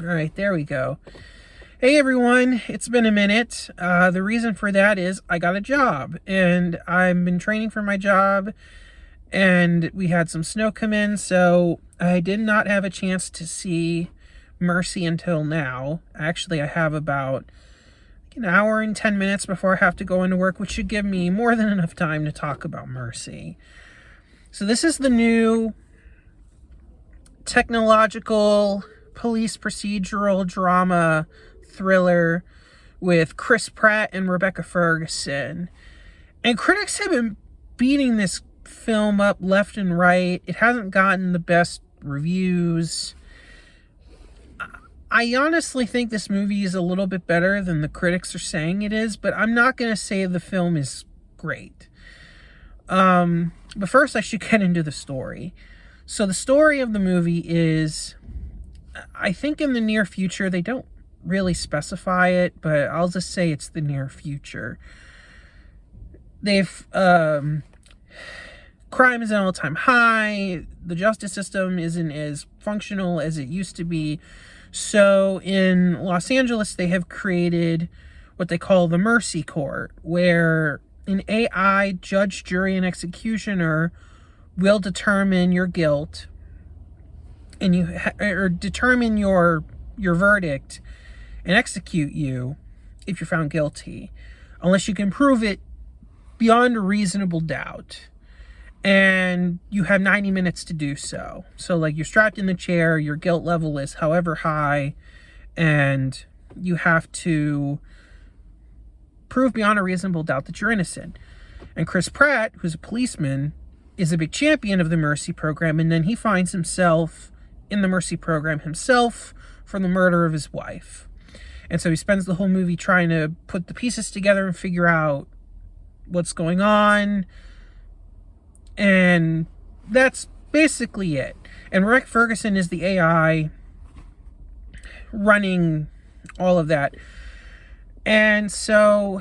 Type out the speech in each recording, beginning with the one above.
All right, there we go. Hey everyone, it's been a minute. The reason for that is I got a job and I've been training for my job and we had some snow come in, so I did not have a chance to see Mercy until now. Actually, I have about an hour and 10 minutes before I have to go into work, which should give me more than enough time to talk about Mercy. So this is the new technological police procedural drama thriller with Chris Pratt and Rebecca Ferguson. And critics have been beating this film up left and right. It hasn't gotten the best reviews. I honestly think this movie is a little bit better than the critics are saying it is, but I'm not going to say the film is great. But first I should get into the story. So the story of the movie is, I think in the near future, they don't really specify it, but I'll just say it's the near future. Crime is at an all-time high. The justice system isn't as functional as it used to be. So in Los Angeles, they have created what they call the Mercy Court, where an AI judge, jury, and executioner will determine your guilt and or determine your verdict and execute you if you're found guilty, unless you can prove it beyond a reasonable doubt. And you have 90 minutes to do so. So like, you're strapped in the chair, your guilt level is however high, and you have to prove beyond a reasonable doubt that you're innocent. And Chris Pratt, who's a policeman, is a big champion of the Mercy program, and then he finds himself in the Mercy program himself for the murder of his wife. And so he spends the whole movie trying to put the pieces together and figure out what's going on. And that's basically it. And Rebecca Ferguson is the AI running all of that. And so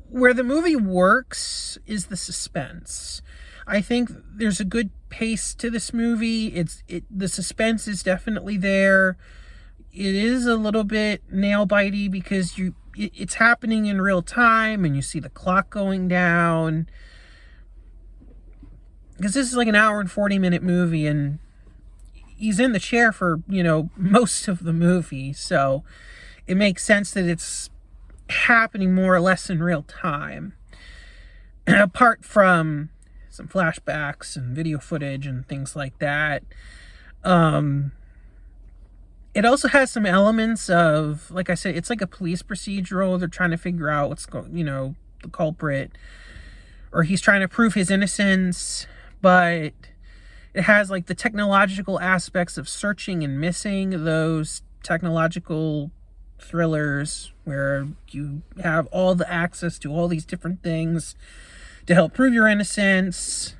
where the movie works is the suspense. I think there's a good pace to this movie. The suspense is definitely there. It is a little bit nail-bitey because it's happening in real time and you see the clock going down. Because this is like an hour and 40-minute movie, and he's in the chair for, most of the movie. So it makes sense that it's happening more or less in real time. And apart from some flashbacks and video footage and things like that, it also has some elements of, like I said, it's like a police procedural. They're trying to figure out what's going, the culprit, or he's trying to prove his innocence. But it has like the technological aspects of searching and missing, those technological thrillers where you have all the access to all these different things to help prove your innocence.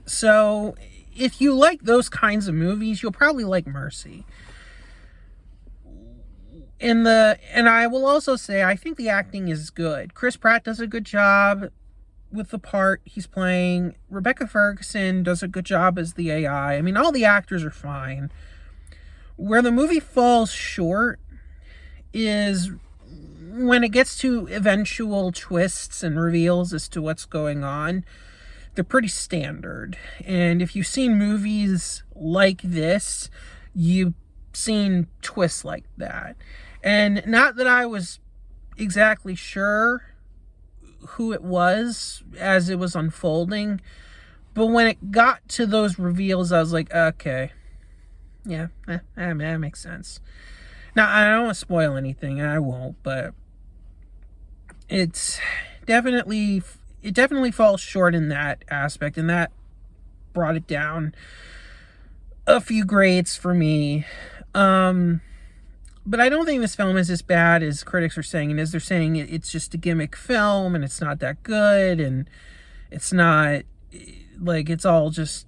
So if you like those kinds of movies, you'll probably like Mercy. And I will also say, I think the acting is good. Chris Pratt does a good job with the part he's playing. Rebecca Ferguson does a good job as the AI. I mean, all the actors are fine. Where the movie falls short is when it gets to eventual twists and reveals as to what's going on. They're pretty standard. And if you've seen movies like this, you've seen twists like that. And not that I was exactly sure who it was as it was unfolding, but when it got to those reveals, I was like, okay, yeah, that makes sense. Now, I don't want to spoil anything, and I won't, but it definitely falls short in that aspect, and that brought it down a few grades for me. But I don't think this film is as bad as critics are saying it is. They're saying it's just a gimmick film and it's not that good, and it's not like, it's all just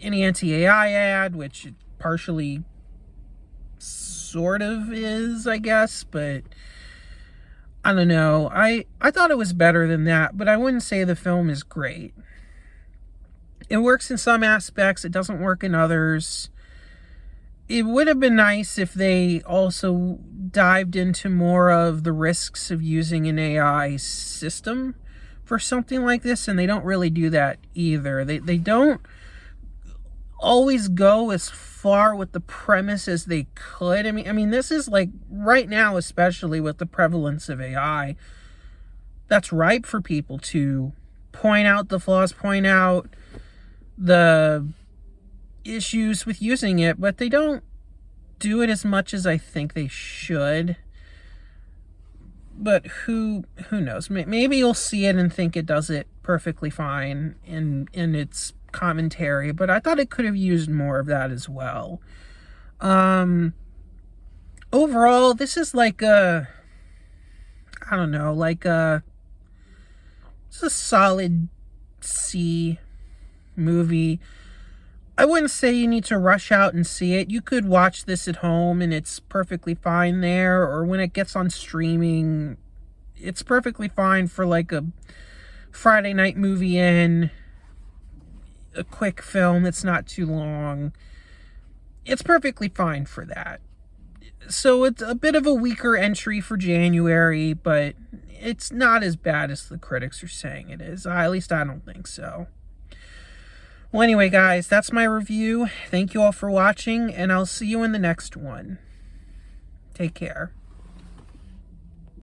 an anti-AI ad, which it partially sort of is, I guess, but I don't know. I thought it was better than that, but I wouldn't say the film is great. It works in some aspects, it doesn't work in others. it would have been nice if they also dived into more of the risks of using an AI system for something like this, and they don't really do that either. They don't always go as far with the premise as they could. I mean, this is like right now, especially with the prevalence of AI, that's ripe for people to point out the flaws, point out the issues with using it, but they don't do it as much as I think they should. But who knows? Maybe you'll see it and think it does it perfectly fine in its commentary, but I thought it could have used more of that as well. Overall, this is like a, I don't know, like it's a solid C movie. I wouldn't say you need to rush out and see it. You could watch this at home and it's perfectly fine there, or when it gets on streaming, it's perfectly fine for like a Friday night movie in, a quick film that's not too long. It's perfectly fine for that. So it's a bit of a weaker entry for January, but it's not as bad as the critics are saying it is. At least I don't think so. Well, anyway, guys, that's my review. Thank you all for watching, and I'll see you in the next one. Take care.